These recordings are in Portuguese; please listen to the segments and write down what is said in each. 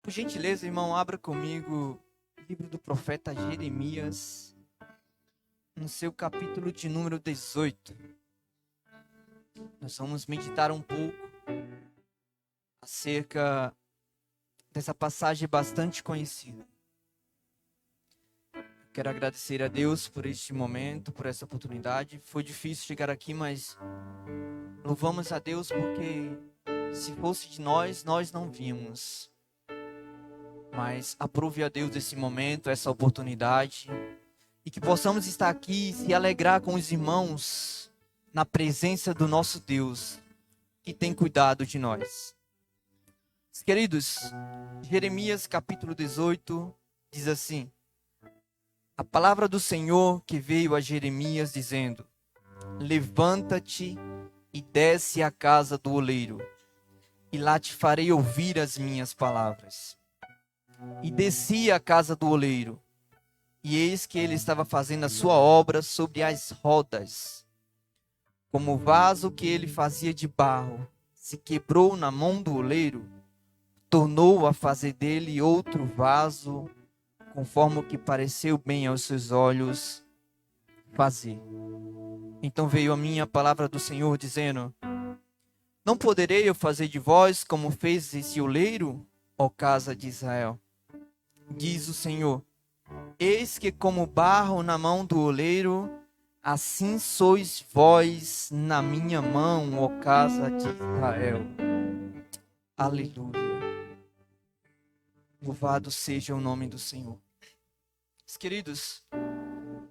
Por gentileza, irmão, abra comigo o livro do profeta Jeremias, no seu capítulo de número 18. Nós vamos meditar um pouco acerca dessa passagem bastante conhecida. Quero agradecer a Deus por este momento, por essa oportunidade. Foi difícil chegar aqui, mas louvamos a Deus porque se fosse de nós, nós não vínhamos. Mas aprove a Deus esse momento, essa oportunidade, e que possamos estar aqui e se alegrar com os irmãos na presença do nosso Deus, que tem cuidado de nós. Queridos, Jeremias capítulo 18 diz assim: a palavra do Senhor que veio a Jeremias dizendo: levanta-te e desce à casa do oleiro, e lá te farei ouvir as minhas palavras. E desci à casa do oleiro, e eis que ele estava fazendo a sua obra sobre as rodas. Como o vaso que ele fazia de barro se quebrou na mão do oleiro, tornou a fazer dele outro vaso, conforme o que pareceu bem aos seus olhos fazer. Então veio a mim a palavra do Senhor, dizendo: não poderei eu fazer de vós como fez esse oleiro, ó casa de Israel? Diz o Senhor: eis que como barro na mão do oleiro, assim sois vós na minha mão, ó casa de Israel. Aleluia. Louvado seja o nome do Senhor. Queridos,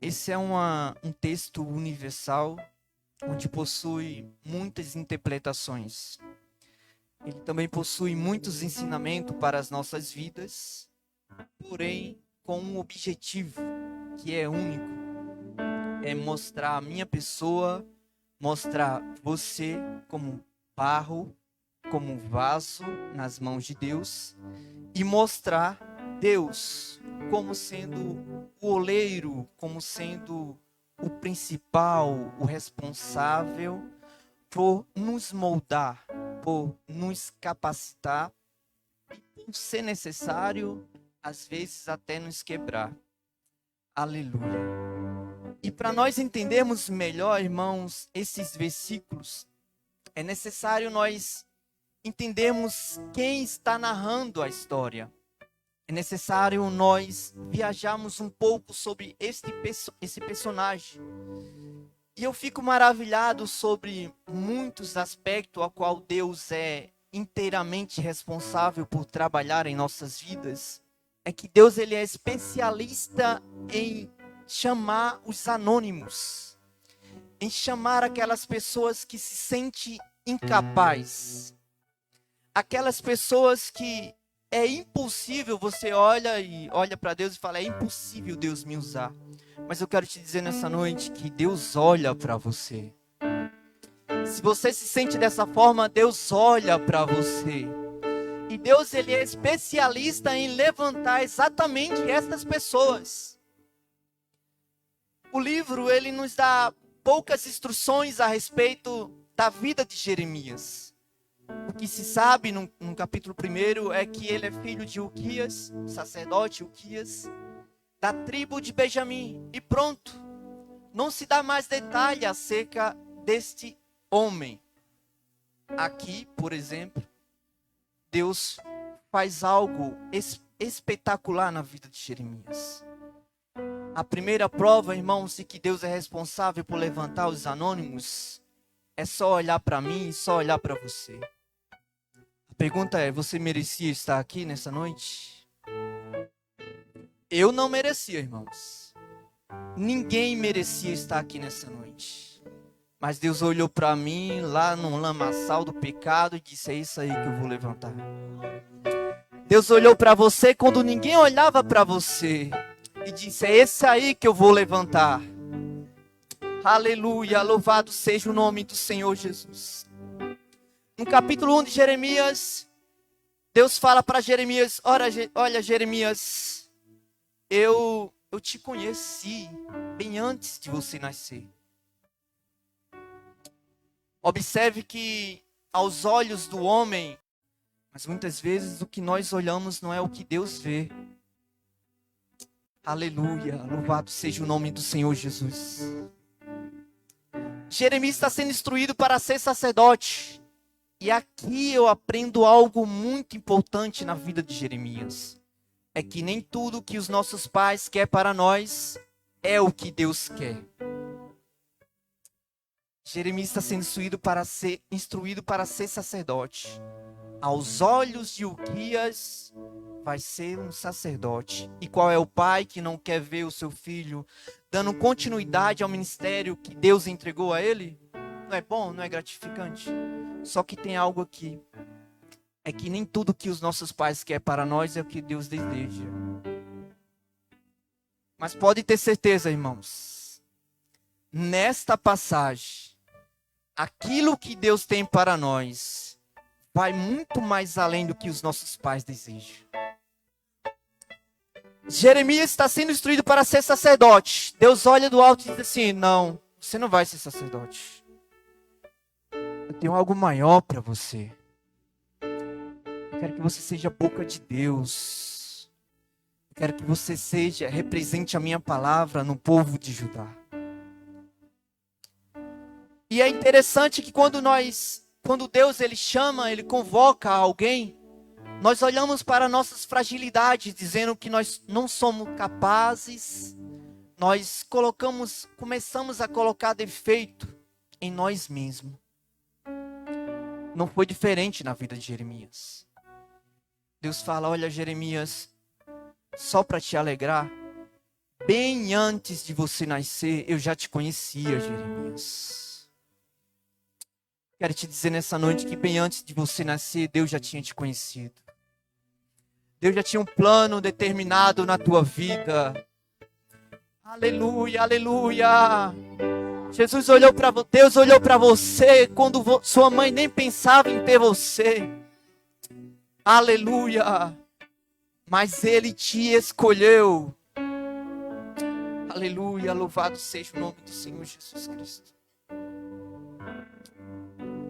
esse é um texto universal, onde possui muitas interpretações. Ele também possui muitos ensinamentos para as nossas vidas, porém com um objetivo que é único: é mostrar a minha pessoa, mostrar você como barro, como vaso nas mãos de Deus, e mostrar Deus como sendo o oleiro, como sendo o principal, o responsável por nos moldar, por nos capacitar, por ser necessário, às vezes até nos quebrar. Aleluia. E para nós entendermos melhor, irmãos, esses versículos, é necessário nós entendermos quem está narrando a história. É necessário nós viajarmos um pouco sobre esse personagem. E eu fico maravilhado sobre muitos aspectos a qual Deus é inteiramente responsável por trabalhar em nossas vidas. É que Deus ele é especialista em chamar os anônimos, em chamar aquelas pessoas que se sentem incapazes, aquelas pessoas que é impossível, você olha para Deus e fala: é impossível Deus me usar. Mas eu quero te dizer nessa noite que Deus olha para você. Se você se sente dessa forma, Deus olha para você. E Deus ele é especialista em levantar exatamente essas pessoas. O livro ele nos dá poucas instruções a respeito da vida de Jeremias. O que se sabe no capítulo 1 é que ele é filho de Uquias, sacerdote Uquias, da tribo de Benjamim. E pronto. Não se dá mais detalhe acerca deste homem. Aqui, por exemplo, Deus faz algo espetacular na vida de Jeremias. A primeira prova, irmãos, de que Deus é responsável por levantar os anônimos, é só olhar para mim e só olhar para você. A pergunta é: você merecia estar aqui nessa noite? Eu não merecia, irmãos. Ninguém merecia estar aqui nessa noite. Mas Deus olhou para mim lá no lamaçal do pecado e disse: é isso aí que eu vou levantar. Deus olhou para você quando ninguém olhava para você e disse: é esse aí que eu vou levantar. Aleluia, louvado seja o nome do Senhor Jesus. No capítulo 1 de Jeremias, Deus fala para Jeremias: olha Jeremias, eu te conheci bem antes de você nascer. Observe que aos olhos do homem, Mas muitas vezes o que nós olhamos não é o que Deus vê. Aleluia, louvado seja o nome do Senhor Jesus. Jeremias está sendo instruído para ser sacerdote. E aqui eu aprendo algo muito importante na vida de Jeremias. É que nem tudo que os nossos pais querem para nós é o que Deus quer. Jeremias está sendo instruído para ser sacerdote. Aos olhos de Uquias, vai ser um sacerdote. E qual é o pai que não quer ver o seu filho dando continuidade ao ministério que Deus entregou a ele? Não é bom? Não é gratificante? Só que tem algo aqui. É que nem tudo que os nossos pais querem para nós é o que Deus deseja. Mas pode ter certeza, irmãos. Nesta passagem, aquilo que Deus tem para nós vai muito mais além do que os nossos pais desejam. Jeremias está sendo instruído para ser sacerdote. Deus olha do alto e diz assim: não, você não vai ser sacerdote. Eu tenho algo maior para você. Eu quero que você seja a boca de Deus. Eu quero que você represente a minha palavra no povo de Judá. E é interessante que quando Deus ele chama, ele convoca alguém, nós olhamos para nossas fragilidades, dizendo que nós não somos capazes, nós começamos a colocar defeito em nós mesmos. Não foi diferente na vida de Jeremias. Deus fala: olha, Jeremias, só para te alegrar, bem antes de você nascer, eu já te conhecia, Jeremias. Quero te dizer nessa noite que bem antes de você nascer, Deus já tinha te conhecido. Deus já tinha um plano determinado na tua vida. Aleluia, aleluia. Deus olhou para você quando sua mãe nem pensava em ter você. Aleluia. Mas Ele te escolheu. Aleluia, louvado seja o nome do Senhor Jesus Cristo.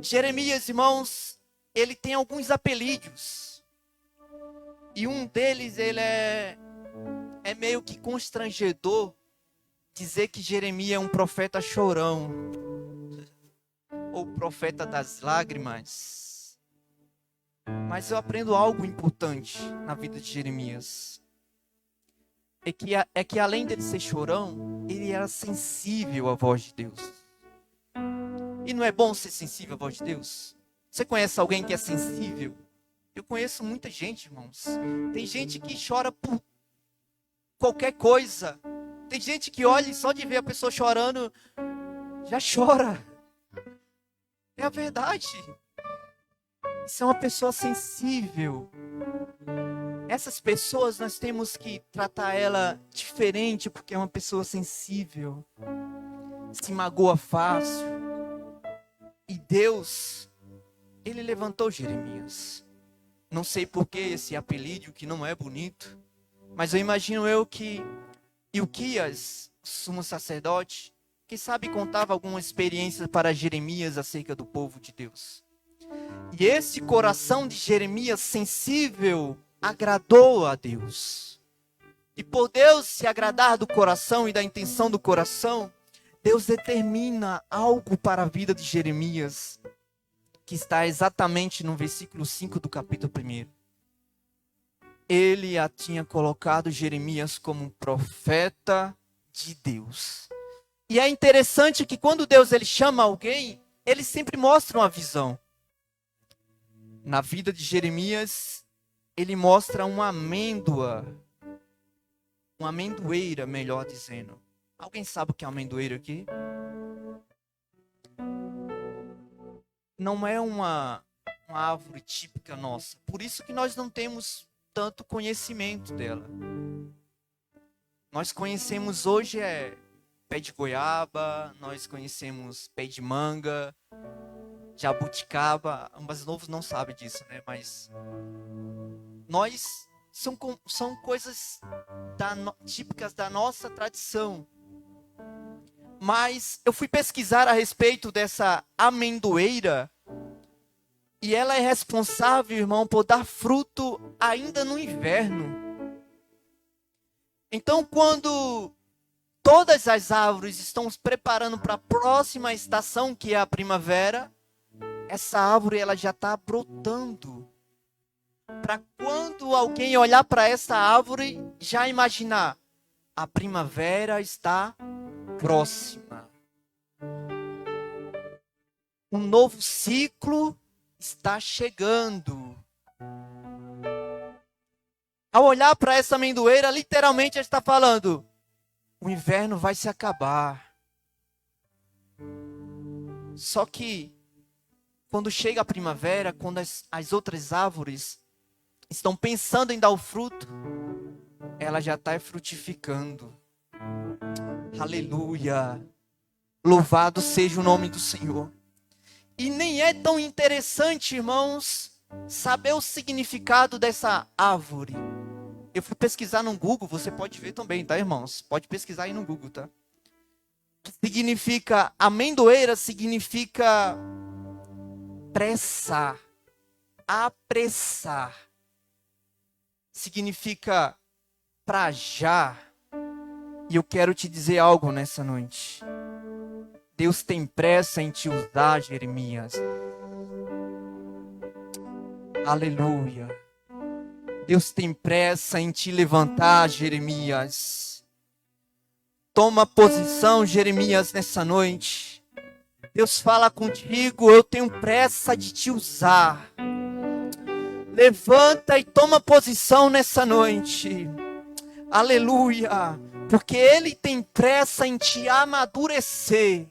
Jeremias, irmãos, ele tem alguns apelidos. E um deles, ele é meio que constrangedor dizer que Jeremias é um profeta chorão. Ou profeta das lágrimas. Mas eu aprendo algo importante na vida de Jeremias. É que além dele ser chorão, ele era sensível à voz de Deus. E não é bom ser sensível à voz de Deus? Você conhece alguém que é sensível? Eu conheço muita gente, irmãos. Tem gente que chora por qualquer coisa. Tem gente que olha e só de ver a pessoa chorando, já chora. É a verdade. Isso é uma pessoa sensível. Essas pessoas nós temos que tratar ela diferente, porque é uma pessoa sensível. Se magoa fácil. E Deus, Ele levantou Jeremias. Não sei por que esse apelido que não é bonito, mas eu imagino que Ilquias, sumo sacerdote, que sabe contava algumas experiências para Jeremias acerca do povo de Deus. E esse coração de Jeremias sensível agradou a Deus. E por Deus se agradar do coração e da intenção do coração, Deus determina algo para a vida de Jeremias, que está exatamente no versículo 5 do capítulo 1. Ele tinha colocado Jeremias como um profeta de Deus. E é interessante que quando Deus ele chama alguém, ele sempre mostra uma visão. Na vida de Jeremias, ele mostra uma amêndoa, uma amendoeira, melhor dizendo. Alguém sabe o que é amendoeira aqui? Não é uma árvore típica nossa. Por isso que nós não temos tanto conhecimento dela. Nós conhecemos hoje pé de goiaba, nós conhecemos pé de manga, jabuticaba. Os mais novos não sabem disso, né? Mas são coisas típicas da nossa tradição. Mas eu fui pesquisar a respeito dessa amendoeira E ela é responsável, irmão, por dar fruto ainda no inverno. Então, quando todas as árvores estão se preparando para a próxima estação, que é a primavera, essa árvore ela já está brotando. Para quando alguém olhar para essa árvore, já imaginar, a primavera está próxima. Um novo ciclo está chegando. Ao olhar para essa amendoeira, literalmente está falando, o inverno vai se acabar. Só que, quando chega a primavera, quando as outras árvores estão pensando em dar o fruto, ela já está frutificando. Aleluia! Louvado seja o nome do Senhor. E nem é tão interessante, irmãos, saber o significado dessa árvore. Eu fui pesquisar no Google, você pode ver também, tá, irmãos? Pode pesquisar aí no Google, tá? Significa, amendoeira significa pressa, apressar. Significa pra já. E eu quero te dizer algo nessa noite. Deus tem pressa em te usar, Jeremias. Aleluia. Deus tem pressa em te levantar, Jeremias. Toma posição, Jeremias, nessa noite. Deus fala contigo, eu tenho pressa de te usar. Levanta e toma posição nessa noite. Aleluia. Porque Ele tem pressa em te amadurecer.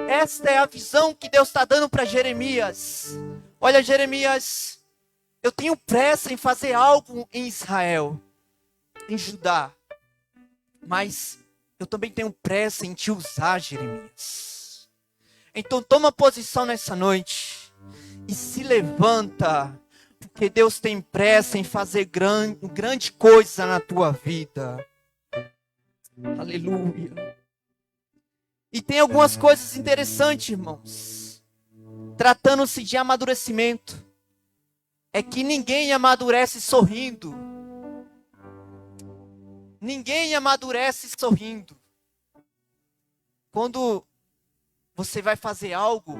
Esta é a visão que Deus está dando para Jeremias. Olha, Jeremias, eu tenho pressa em fazer algo em Israel, em Judá. Mas eu também tenho pressa em te usar, Jeremias. Então toma posição nessa noite e se levanta, porque Deus tem pressa em fazer grande coisa na tua vida. Aleluia. E tem algumas coisas interessantes, irmãos. Tratando-se de amadurecimento, é que ninguém amadurece sorrindo. Ninguém amadurece sorrindo. Quando você vai fazer algo,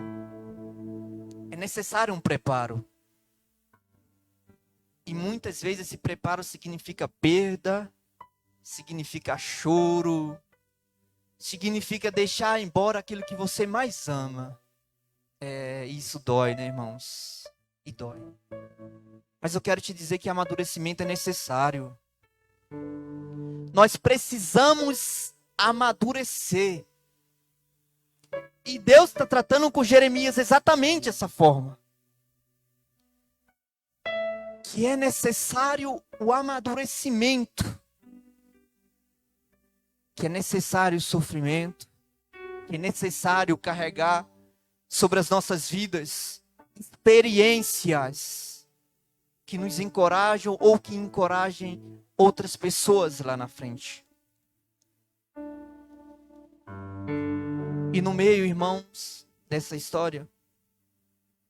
é necessário um preparo. E muitas vezes esse preparo significa perda, significa choro, significa deixar embora aquilo que você mais ama. Isso dói, né, irmãos? E dói. Mas eu quero te dizer que amadurecimento é necessário. Nós precisamos amadurecer. E Deus está tratando com Jeremias exatamente dessa forma. Que é necessário o amadurecimento. Que é necessário o sofrimento. Que é necessário carregar sobre as nossas vidas experiências que nos encorajam ou que encorajem outras pessoas lá na frente. E no meio, irmãos, dessa história,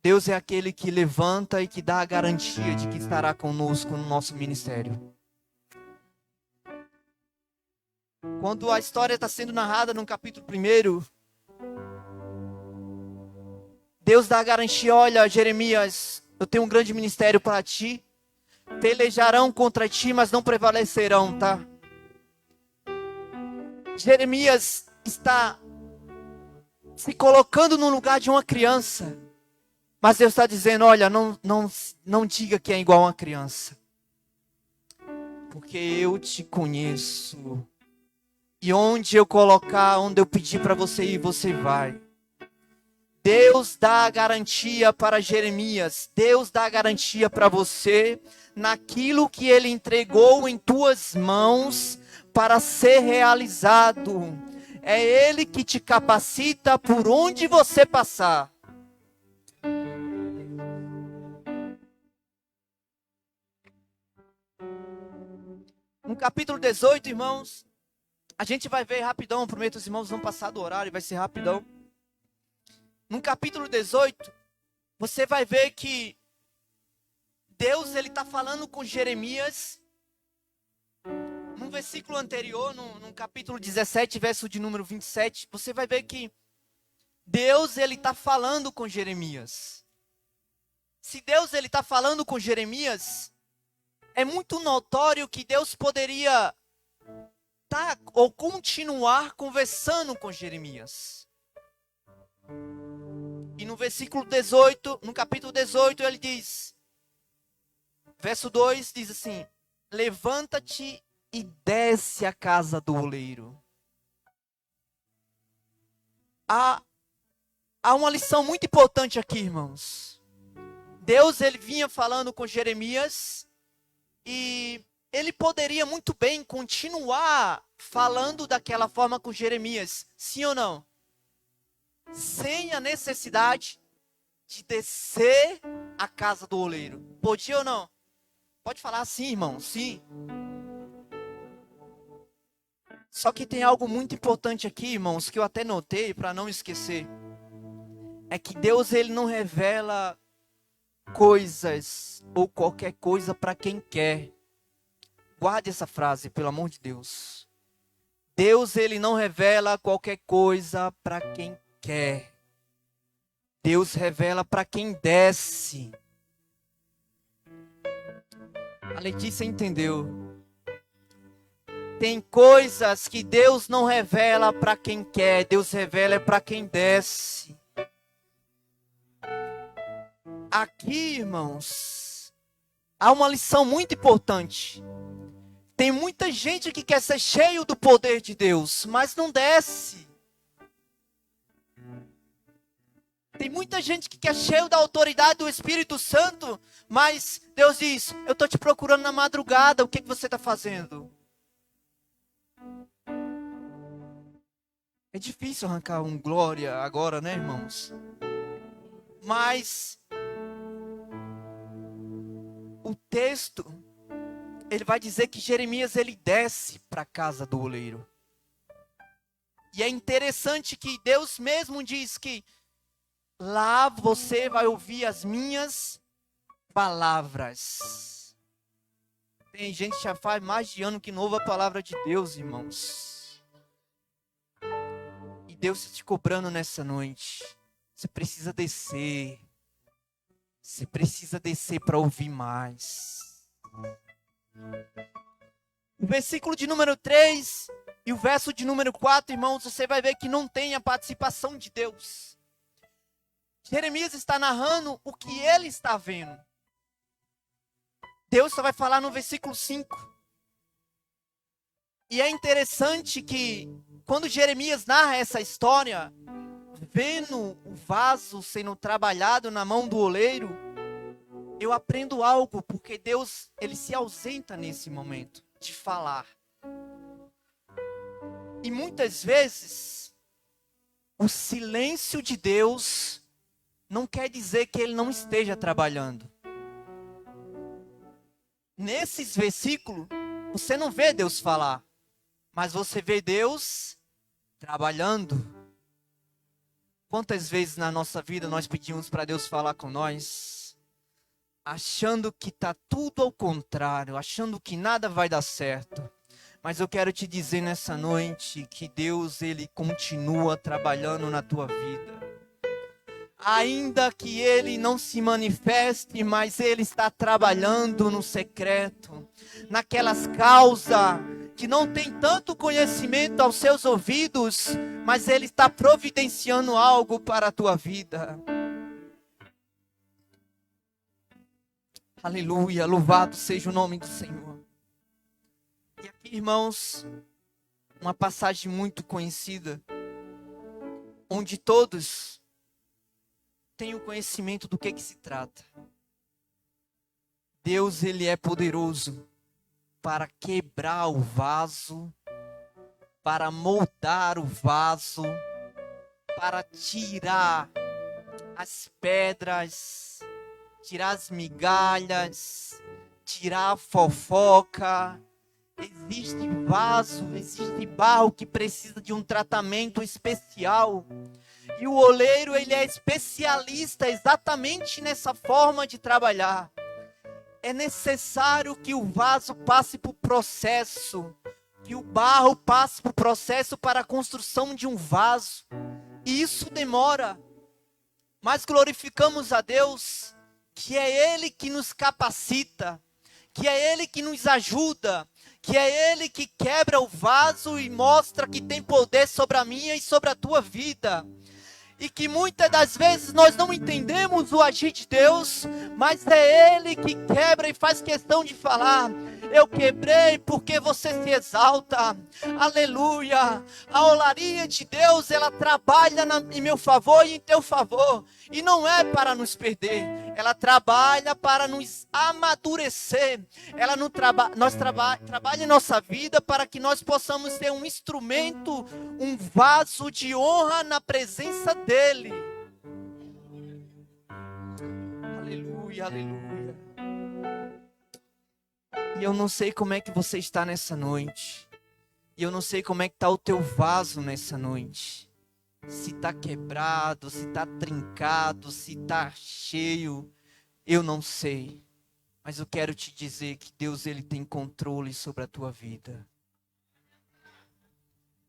Deus é aquele que levanta e que dá a garantia de que estará conosco no nosso ministério. Quando a história está sendo narrada no capítulo 1, Deus dá a garantia, olha, Jeremias, eu tenho um grande ministério para ti. Pelejarão contra ti, mas não prevalecerão, tá? Jeremias está se colocando no lugar de uma criança. Mas Deus está dizendo, olha, não diga que é igual a uma criança. Porque eu te conheço. E onde eu colocar, onde eu pedir para você ir, você vai. Deus dá a garantia para Jeremias. Deus dá a garantia para você naquilo que Ele entregou em tuas mãos para ser realizado. É Ele que te capacita por onde você passar. No capítulo 18, irmãos, a gente vai ver rapidão, prometo, os irmãos vão passar do horário, vai ser rapidão. No capítulo 18, você vai ver que Deus ele está falando com Jeremias. No versículo anterior, no capítulo 17, verso de número 27, você vai ver que Deus ele está falando com Jeremias. Se Deus ele está falando com Jeremias, é muito notório que Deus poderia ou continuar conversando com Jeremias. E no versículo 18, no capítulo 18, ele diz, verso 2 diz assim: levanta-te e desce à casa do oleiro. Há uma lição muito importante aqui, irmãos. Deus ele vinha falando com Jeremias e ele poderia muito bem continuar falando daquela forma com Jeremias, sim ou não? Sem a necessidade de descer à casa do oleiro. Podia ou não? Pode falar sim, irmão, sim. Só que tem algo muito importante aqui, irmãos, que eu até notei para não esquecer. É que Deus ele não revela coisas ou qualquer coisa para quem quer. Guarde essa frase, pelo amor de Deus. Deus ele não revela qualquer coisa para quem quer. Deus revela para quem desce. A Letícia entendeu. Tem coisas que Deus não revela para quem quer, Deus revela para quem desce. Aqui, irmãos, há uma lição muito importante. Tem muita gente que quer ser cheio do poder de Deus, mas não desce. Tem muita gente que quer cheio da autoridade do Espírito Santo, mas Deus diz, eu estou te procurando na madrugada, o que você está fazendo? É difícil arrancar um glória agora, né, irmãos? Mas o texto, ele vai dizer que Jeremias, ele desce para a casa do oleiro. E é interessante que Deus mesmo diz que lá você vai ouvir as minhas palavras. Tem gente que já faz mais de ano que não ouve a palavra de Deus, irmãos. E Deus está te cobrando nessa noite. Você precisa descer. Você precisa descer para ouvir mais. O versículo de número 3 e o verso de número 4, irmãos, você vai ver que não tem a participação de Deus. Jeremias está narrando o que ele está vendo. Deus só vai falar no versículo 5. E é interessante que quando Jeremias narra essa história, vendo o vaso sendo trabalhado na mão do oleiro, eu aprendo algo, porque Deus, ele se ausenta nesse momento de falar. E muitas vezes, o silêncio de Deus não quer dizer que ele não esteja trabalhando. Nesses versículos, você não vê Deus falar, mas você vê Deus trabalhando. Quantas vezes na nossa vida nós pedimos para Deus falar com nós, achando que está tudo ao contrário, achando que nada vai dar certo. Mas eu quero te dizer nessa noite que Deus, ele continua trabalhando na tua vida. Ainda que ele não se manifeste, mas ele está trabalhando no secreto, naquelas causas que não tem tanto conhecimento aos seus ouvidos, mas ele está providenciando algo para a tua vida. Aleluia, louvado seja o nome do Senhor. E aqui, irmãos, uma passagem muito conhecida, onde todos têm o conhecimento do que se trata. Deus, ele é poderoso para quebrar o vaso, para moldar o vaso, para tirar as pedras, tirar as migalhas, tirar a fofoca. Existe vaso, existe barro que precisa de um tratamento especial. E o oleiro, ele é especialista exatamente nessa forma de trabalhar. É necessário que o vaso passe por processo, que o barro passe por processo para a construção de um vaso. E isso demora. Mas glorificamos a Deus, que é Ele que nos capacita, que é Ele que nos ajuda, que é Ele que quebra o vaso e mostra que tem poder sobre a minha e sobre a tua vida. E que muitas das vezes nós não entendemos o agir de Deus, mas é Ele que quebra e faz questão de falar: eu quebrei porque você se exalta. Aleluia. A olaria de Deus, ela trabalha em meu favor e em teu favor. E não é para nos perder, ela trabalha para nos amadurecer. Ela não trabalha em nossa vida para que nós possamos ser um instrumento, um vaso de honra na presença dEle. Aleluia, aleluia. E eu não sei como é que você está nessa noite. E eu não sei como é que está o teu vaso nessa noite. Se está quebrado, se está trincado, se está cheio. Eu não sei. Mas eu quero te dizer que Deus, Ele tem controle sobre a tua vida.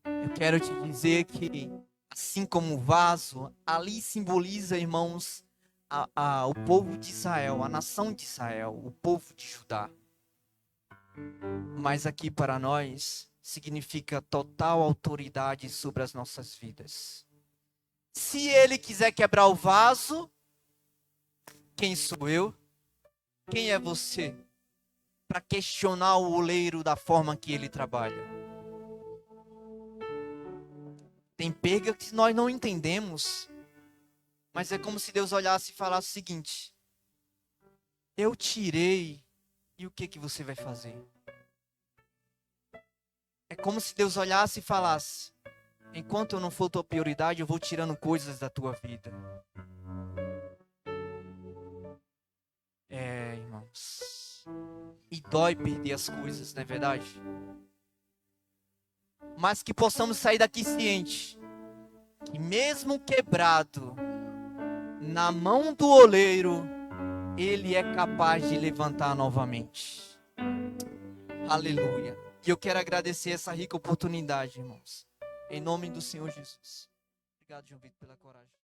Eu quero te dizer que, assim como o vaso, ali simboliza, irmãos, o povo de Israel, a nação de Israel, o povo de Judá. Mas aqui para nós, significa total autoridade sobre as nossas vidas. Se Ele quiser quebrar o vaso, quem sou eu? Quem é você? Para questionar o oleiro da forma que ele trabalha. Tem pega que nós não entendemos. Mas é como se Deus olhasse e falasse o seguinte: eu tirei, e o que você vai fazer? É como se Deus olhasse e falasse: enquanto eu não for tua prioridade, eu vou tirando coisas da tua vida. Irmãos. E dói perder as coisas, não é verdade? Mas que possamos sair daqui ciente que mesmo quebrado, na mão do oleiro, Ele é capaz de levantar novamente. Aleluia. E eu quero agradecer essa rica oportunidade, irmãos. Em nome do Senhor Jesus. Obrigado, João Vitor, pela coragem.